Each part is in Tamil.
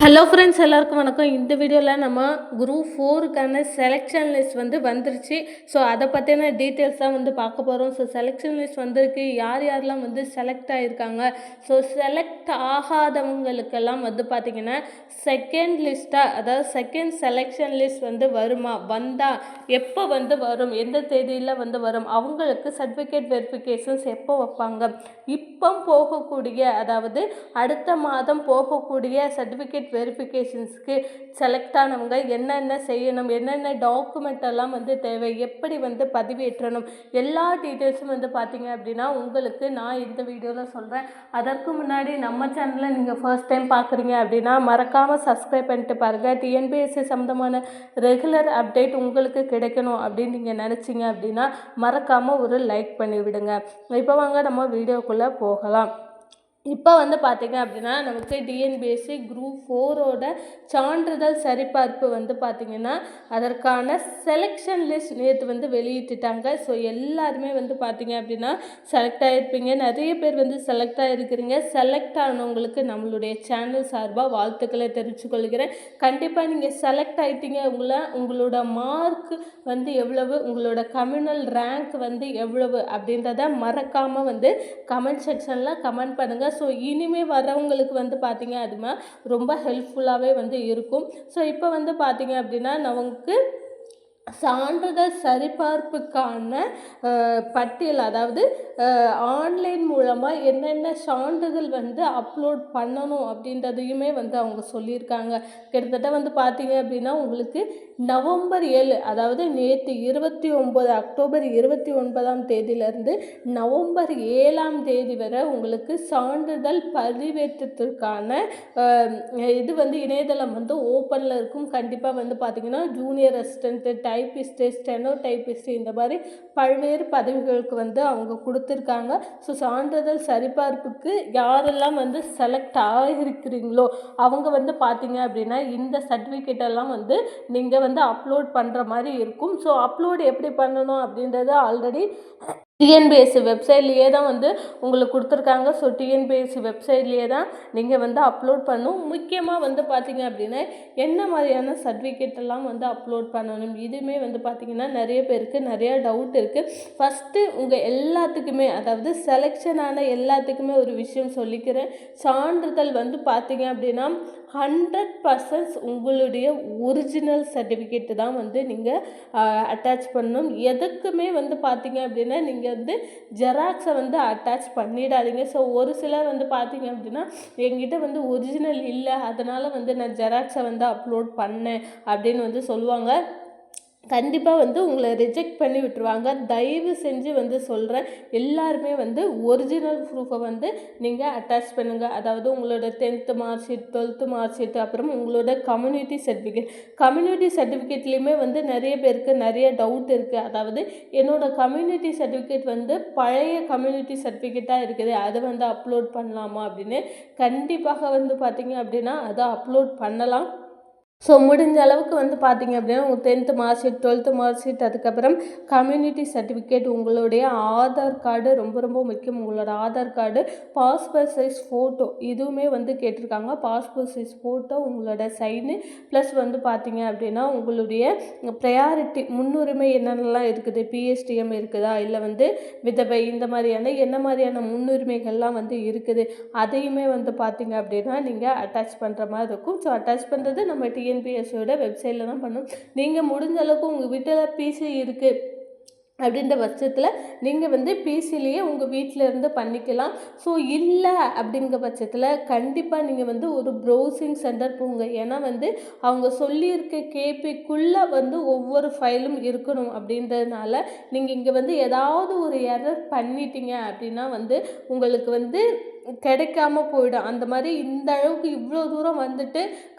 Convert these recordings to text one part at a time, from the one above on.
ஹலோ ஃப்ரெண்ட்ஸ், எல்லாருக்கும் வணக்கம். இந்த வீடியோவில் நம்ம குரூப் 4க்கான செலெக்ஷன் லிஸ்ட் வந்துருச்சு. ஸோ அதை பற்றின டீட்டெயில்ஸ் தான் பார்க்க போகிறோம். ஸோ செலெக்ஷன் லிஸ்ட் வந்திருக்கு, யார் யாரெல்லாம் செலக்ட் ஆகியிருக்காங்க. ஸோ செலக்ட் ஆகாதவங்களுக்கெல்லாம் பார்த்திங்கன்னா செகண்ட் லிஸ்ட்டாக, அதாவது செகண்ட் செலெக்ஷன் லிஸ்ட் வருமா, வந்தால் எப்போ வரும், எந்த தேதியில் வரும், அவங்களுக்கு சர்டிஃபிகேட் வெரிஃபிகேஷன்ஸ் எப்போ வைப்பாங்க, இப்போ போகக்கூடிய, அதாவது அடுத்த மாதம் போகக்கூடிய சர்டிஃபிகேட் வெரிஃபிகேஷன்ஸ்க்கு செலக்ட் ஆனவங்க என்னென்ன செய்யணும், என்னென்ன டாக்குமெண்ட் எல்லாம் தேவை, எப்படி பதிவேற்றணும், எல்லா டீட்டெயில்ஸும் பார்த்தீங்க அப்படின்னா உங்களுக்கு நான் இந்த வீடியோவில் சொல்கிறேன். அதற்கு முன்னாடி நம்ம சேனலில் நீங்கள் ஃபர்ஸ்ட் டைம் பார்க்குறீங்க அப்படின்னா மறக்காமல் சப்ஸ்கிரைப் பண்ணிட்டு பாருங்கள். டிஎன்பிஎஸ்சி சம்மந்தமான ரெகுலர் அப்டேட் உங்களுக்கு கிடைக்கணும் அப்படின்னு நீங்கள் நினச்சிங்க அப்படின்னா மறக்காமல் ஒரு லைக் பண்ணிவிடுங்க. இப்போ வாங்க நம்ம வீடியோக்குள்ளே போகலாம். இப்போ பார்த்தீங்க அப்படின்னா நமக்கு டிஎன்பிஎஸ்சி குரூப் 4ஓட சான்றிதழ் சரிபார்ப்பு பார்த்திங்கன்னா அதற்கான செலெக்ஷன் லிஸ்ட் நேற்று வெளியிட்டுட்டாங்க. ஸோ எல்லாருமே பார்த்திங்க அப்படின்னா செலக்ட் ஆகிருப்பீங்க. நிறைய பேர் செலக்ட் ஆகிருக்கிறீங்க. செலக்ட் ஆனவங்களுக்கு நம்மளுடைய சேனல் சார்பாக வாழ்த்துக்களை தெரிவித்துக்கொள்கிறேன். கண்டிப்பாக நீங்கள் செலக்ட் ஆகிட்டீங்க. உங்களோட மார்க் எவ்வளவு, உங்களோட கம்யூனல் ரேங்க் எவ்வளவு அப்படின்றத மறக்காமல் கமெண்ட் செக்ஷனில் கமெண்ட் பண்ணுங்கள். ஸோ இனிமேல் வரவங்களுக்கு பார்த்தீங்க அதுமா ரொம்ப ஹெல்ப்ஃபுல்லாகவே இருக்கும். ஸோ இப்போ பார்த்தீங்க அப்படின்னா நமக்கு சான்றிதழ் சரிபார்ப்புக்கான பட்டியல், அதாவது ஆன்லைன் மூலமாக என்னென்ன சான்றிதழ் அப்லோட் பண்ணணும் அப்படின்றதையுமே அவங்க சொல்லியிருக்காங்க. கிட்டத்தட்ட பார்த்தீங்க அப்படின்னா உங்களுக்கு நவம்பர் 7, அதாவது நேற்று 29 அக்டோபர் 29ஆம் தேதியிலேருந்து நவம்பர் 7ஆம் தேதி வரை உங்களுக்கு சான்றிதழ் பதிவேற்றத்திற்கான இது இணையதளம் ஓப்பனில் இருக்கும். கண்டிப்பாக பார்த்தீங்கன்னா junior assistant, typist, steno typist, இந்த மாதிரி பல்வேறு பதவிகளுக்கு அவங்க கொடுத்துருக்காங்க. ஸோ சான்றிதழ் சரிபார்ப்புக்கு யாரெல்லாம் செலக்ட் ஆகிருக்கிறீங்களோ அவங்க பார்த்தீங்க அப்படின்னா இந்த சர்டிஃபிகேட்டெல்லாம் நீங்கள் அப்லோட் பண்ணுற மாதிரி இருக்கும். ஸோ அப்லோட் எப்படி பண்ணணும் அப்படின்றத ஆல்ரெடி டிஎன்பிஎஸ்சி வெப்சைட்லேயே தான் உங்களுக்கு கொடுத்துருக்காங்க. ஸோ டிஎன்பிஎஸ்சி வெப்சைட்லேயே தான் நீங்கள் அப்லோட் பண்ணணும். முக்கியமாக பார்த்தீங்க அப்படின்னா என்ன மாதிரியான சர்டிஃபிகேட் எல்லாம் அப்லோட் பண்ணணும், இதுவுமே பார்த்தீங்கன்னா நிறைய பேருக்கு நிறையா டவுட் இருக்குது. ஃபஸ்ட்டு உங்கள் எல்லாத்துக்குமே, அதாவது செலெக்ஷன் ஆன எல்லாத்துக்குமே ஒரு விஷயம் சொல்லிக்கிறேன். சான்றிதழ் பார்த்தீங்க அப்படின்னா 100% உங்களுடைய ஒரிஜினல் சர்டிஃபிகேட்டு தான் நீங்கள் அட்டாச் பண்ணணும். எதுக்குமே பார்த்தீங்க அப்படின்னா நீங்கள் ஜெராக்ஸை அட்டாச் பண்ணிடாதீங்க. ஸோ ஒரு சிலர் பார்த்தீங்க அப்படின்னா என்கிட்ட ஒரிஜினல் இல்லை, அதனால் நான் ஜெராக்ஸை அப்லோட் பண்ணேன் அப்படின்னு சொல்லுவாங்க. கண்டிப்பாக உங்களை ரிஜெக்ட் பண்ணி விட்டுருவாங்க. தயவு செஞ்சு சொல்கிறேன், எல்லாருமே ஒரிஜினல் ப்ரூஃபை நீங்கள் அட்டாச் பண்ணுங்கள். அதாவது உங்களோட 10th mark sheet, 12th mark sheet, அப்புறம் உங்களோட கம்யூனிட்டி சர்டிஃபிகேட்லேயுமே நிறைய பேருக்கு நிறைய டவுட் இருக்குது. அதாவது என்னோட கம்யூனிட்டி சர்டிஃபிகேட் பழைய கம்யூனிட்டி சர்டிஃபிகேட்டாக இருக்குது, அதை அப்லோட் பண்ணலாமா அப்படின்னு. கண்டிப்பாக பார்த்தீங்க அப்படின்னா அதை அப்லோட் பண்ணலாம். ஸோ முடிஞ்ச அளவுக்கு பார்த்தீங்க அப்படின்னா உங்கள் 10th mark sheet, 12th mark sheet, அதுக்கப்புறம் கம்யூனிட்டி சர்டிஃபிகேட், உங்களுடைய ஆதார் கார்டு ரொம்ப ரொம்ப முக்கியம். உங்களோட Aadhaar card, passport size photo, இதுவுமே கேட்டிருக்காங்க. பாஸ்போர்ட் சைஸ் ஃபோட்டோ, உங்களோட சைனு, ப்ளஸ் பார்த்தீங்க அப்படின்னா உங்களுடைய ப்ரையாரிட்டி, முன்னுரிமை என்னென்னலாம் இருக்குது, பிஎஸ்டிஎம் இருக்குதா, இல்லை விதவை, இந்த மாதிரியான என்ன மாதிரியான முன்னுரிமைகள்லாம் இருக்குது, அதையுமே பார்த்தீங்க அப்படின்னா நீங்கள் அட்டாச் பண்ணுற மாதிரி இருக்கும். ஸோ அட்டாச் பண்ணுறது நம்ம டிஎன்பிஎஸ்சியோட வெப்சைட்டில் தான் பண்ணணும். நீங்கள் முடிஞ்ச அளவுக்கு உங்கள் வீட்டில் பிசி இருக்குது அப்படின்ற பட்சத்தில் நீங்கள் பிசிலேயே உங்கள் வீட்டில் இருந்து பண்ணிக்கலாம். ஸோ இல்லை அப்படிங்கிற பட்சத்தில் கண்டிப்பாக நீங்கள் ஒரு ப்ரௌசிங் சென்டர் போங்க. ஏன்னா அவங்க சொல்லியிருக்க கேபிக்குள்ளே ஒவ்வொரு ஃபைலும் இருக்கணும். அப்படின்றதுனால நீங்கள் இங்கே ஏதாவது ஒரு எரர் பண்ணிட்டீங்க அப்படின்னா உங்களுக்கு கிடைக்காம போயிடும். அந்த மாதிரி இந்த அளவுக்கு இவ்வளோ தூரம்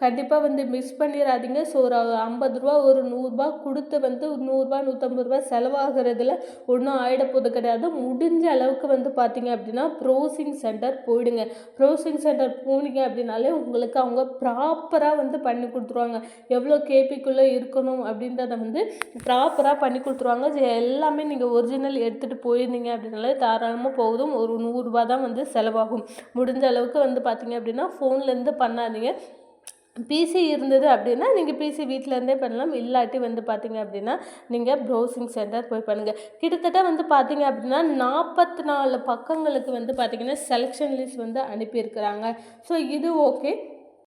கண்டிப்பாக மிஸ் பண்ணிடாதீங்க. ஸோ ஒரு 50 ரூபா, ஒரு 100 ரூபா கொடுத்து 100 ரூபா 150 ரூபா செலவாகிறதுல ஒன்றும் ஆகிடப்போது கிடையாது. முடிஞ்ச அளவுக்கு பார்த்தீங்க அப்படின்னா ப்ரௌசிங் சென்டர் போயிடுங்க. ப்ரௌசிங் சென்டர் போனீங்க அப்படின்னாலே உங்களுக்கு அவங்க ப்ராப்பராக பண்ணி கொடுத்துருவாங்க. எவ்வளோ கேபிக்குள்ளே இருக்கணும் அப்படின்றத ப்ராப்பராக பண்ணி கொடுத்துருவாங்க. எல்லாமே நீங்கள் ஒரிஜினல் எடுத்துகிட்டு போயிருந்தீங்க அப்படின்னாலே தாராளமாக போகுதும். ஒரு 100 ரூபா தான் செலவாகும். முடிஞ்ச அளவுக்கு பார்த்தீங்க அப்படின்னா ஃபோன்லேருந்து பண்ணாதீங்க. பிசி இருந்தது அப்படின்னா நீங்கள் பிசி வீட்டிலேருந்தே பண்ணலாம். இல்லாட்டி வந்து பார்த்தீங்க அப்படின்னா நீங்கள் ப்ரௌசிங் சென்டர் போய் பண்ணுங்கள். கிட்டத்தட்ட வந்து பார்த்தீங்க அப்படின்னா 44 பக்கங்களுக்கு வந்து பார்த்தீங்கன்னா செலெக்ஷன் லிஸ்ட் வந்து அனுப்பியிருக்கிறாங்க. ஸோ இது ஓகே.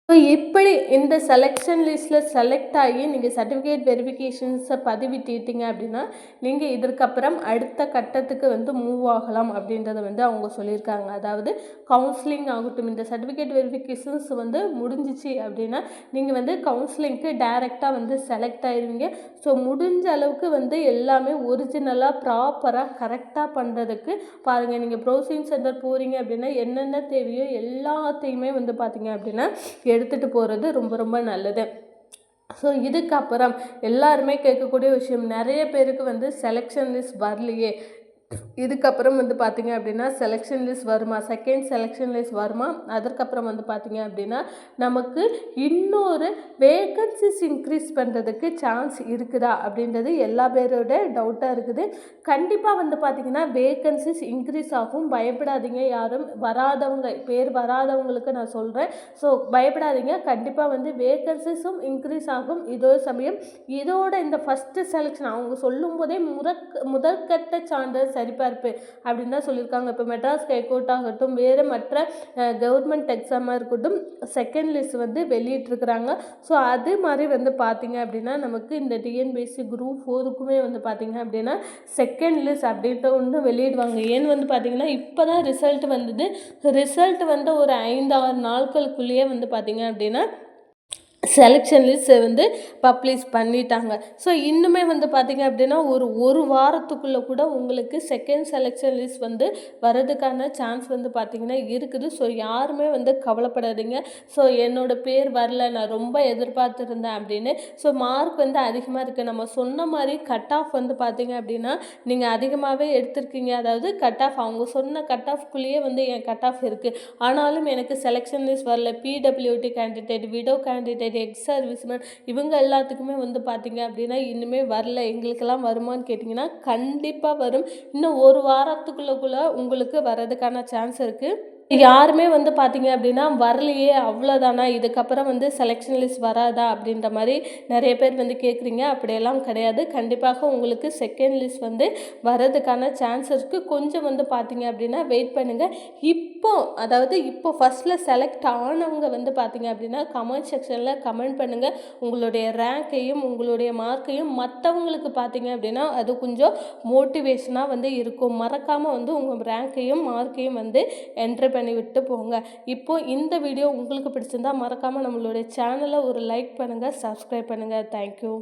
ஸோ இப்படி இந்த செலெக்ஷன் லிஸ்ட்டில் செலக்ட் ஆகி நீங்கள் சர்டிஃபிகேட் வெரிஃபிகேஷன்ஸை பதிவிட்டீங்க அப்படின்னா நீங்கள் இதற்கப்புறம் அடுத்த கட்டத்துக்கு வந்து மூவ் ஆகலாம் அப்படின்றத வந்து அவங்க சொல்லியிருக்காங்க. அதாவது கவுன்சிலிங் ஆகட்டும், இந்த சர்டிஃபிகேட் வெரிஃபிகேஷன்ஸ் வந்து முடிஞ்சிச்சு அப்படின்னா நீங்கள் வந்து கவுன்சிலிங்க்கு டைரெக்டாக வந்து செலக்ட் ஆயிடுவீங்க. ஸோ முடிஞ்ச அளவுக்கு வந்து எல்லாமே ஒரிஜினலாக ப்ராப்பராக கரெக்டாக பண்ணுறதுக்கு பாருங்கள். நீங்கள் ப்ரௌசிங் சென்டர் போகிறீங்க அப்படின்னா என்னென்ன தேவையோ எல்லாத்தையுமே வந்து பார்த்தீங்க அப்படின்னா எடுத்துகிட்டு போகிறது ரொம்ப ரொம்ப நல்லது. ஸோ இதுக்கப்புறம் எல்லாருமே கேட்கக்கூடிய விஷயம், நிறைய பேருக்கு வந்து செலெக்ஷன் லிஸ்ட் வரலையே, இதுக்கப்புறம் வந்து பார்த்தீங்க அப்படின்னா செலெக்ஷன் லிஸ்ட் வருமா, செகண்ட் செலெக்ஷன் லிஸ்ட் வருமா, அதற்கப்புறம் வந்து பார்த்தீங்க அப்படின்னா நமக்கு இன்னொரு வேகன்சிஸ் இன்க்ரீஸ் பண்ணுறதுக்கு சான்ஸ் இருக்குதா அப்படின்றது எல்லா பேரோட டவுட்டாக இருக்குது. கண்டிப்பாக வந்து பார்த்திங்கன்னா வேகன்சிஸ் இன்க்ரீஸ் ஆகும். பயப்படாதீங்க, யாரும் பேர் வராதவங்களுக்கு நான் சொல்கிறேன். ஸோ பயப்படாதீங்க, கண்டிப்பாக வந்து வேகன்சிஸும் இன்க்ரீஸ் ஆகும். இதோட இந்த ஃபஸ்ட்டு செலெக்ஷன் அவங்க சொல்லும் போதே முதற்கட்ட சான்றிதழ் சரிபார்ப்பு அப்படின்னு தான் சொல்லியிருக்காங்க. இப்போ மெட்ராஸ் ஹைகோர்ட் ஆகட்டும், வேறு மற்ற கவர்மெண்ட் எக்ஸாமாக இருக்கட்டும், செகண்ட் லிஸ்ட் வந்து வெளியிட்டிருக்கிறாங்க. ஸோ அது மாதிரி வந்து பார்த்திங்க அப்படின்னா நமக்கு இந்த டிஎன்பிஎஸ்சி குரூப் 4க்குமே வந்து பார்த்திங்க அப்படின்னா செகண்ட் லிஸ்ட் அப்படின்ட்டு ஒன்று வெளியிடுவாங்க. ஏன்னு வந்து பார்த்திங்கன்னா இப்போ தான் ரிசல்ட் வந்தது. ரிசல்ட் வந்து ஒரு 5-6 நாட்களுக்குள்ளேயே வந்து பார்த்திங்க அப்படின்னா செலெக்ஷன் லிஸ்ட்டை வந்து பப்ளிஷ் பண்ணிட்டாங்க. ஸோ இன்னுமே வந்து பார்த்திங்க அப்படின்னா ஒரு வாரத்துக்குள்ளே கூட உங்களுக்கு செகண்ட் செலெக்ஷன் லிஸ்ட் வந்து வரதுக்கான சான்ஸ் வந்து பார்த்திங்கன்னா இருக்குது. ஸோ யாருமே வந்து கவலைப்படாதீங்க. ஸோ என்னோடய பேர் வரல, நான் ரொம்ப எதிர்பார்த்துருந்தேன் அப்படின்னு. ஸோ மார்க் வந்து அதிகமாக இருக்குது. நம்ம சொன்ன மாதிரி கட் ஆஃப் வந்து பார்த்திங்க அப்படின்னா நீங்கள் அதிகமாகவே எடுத்திருக்கீங்க. அதாவது கட் ஆஃப் அவங்க சொன்ன கட் ஆஃப்குள்ளேயே வந்து என் கட் ஆஃப் இருக்குது. ஆனாலும் எனக்கு செலெக்ஷன் லிஸ்ட் வரல. PWD candidate, widow candidate, X serviceman இவங்க எல்லாத்துக்குமே வந்து பார்த்தீங்க அப்படின்னா இன்னுமே வரல. எங்களுக்கெல்லாம் வருமானு கேட்டிங்கன்னா கண்டிப்பாக வரும். இன்னும் ஒரு வாரத்துக்குள்ளே உங்களுக்கு வர்றதுக்கான சான்ஸ் இருக்குது. யாருமே வந்து பார்த்தீங்க அப்படின்னா வரலையே அவ்வளோதானா, இதுக்கப்புறம் வந்து செலெக்ஷன் லிஸ்ட் வராதா அப்படின்ற மாதிரி நிறைய பேர் வந்து கேட்குறீங்க. அப்படியெல்லாம் கிடையாது. கண்டிப்பாக உங்களுக்கு செகண்ட் லிஸ்ட் வந்து வரதுக்கான சான்ஸ் இருக்குது. கொஞ்சம் வந்து பார்த்தீங்க அப்படின்னா வெயிட் பண்ணுங்கள். இப்போ ஃபஸ்ட்டில் செலக்ட் ஆனவங்க வந்து பார்த்தீங்க அப்படின்னா கமெண்ட் செக்ஷனில் கமெண்ட் பண்ணுங்கள். உங்களுடைய ரேங்கையும் உங்களுடைய மார்க்கையும் மற்றவங்களுக்கு பார்த்தீங்க அப்படின்னா அது கொஞ்சம் மோட்டிவேஷனாக வந்து இருக்கும். மறக்காமல் வந்து உங்கள் ரேங்கையும் மார்க்கையும் வந்து என்ட்ரி பண்ணி விட்டு போங்க. இப்போ இந்த வீடியோ உங்களுக்கு பிடிச்சிருந்தா மறக்காமல் நம்மளுடைய சேனலை ஒரு லைக் பண்ணுங்கள், சப்ஸ்கிரைப் பண்ணுங்கள். தேங்க்யூ.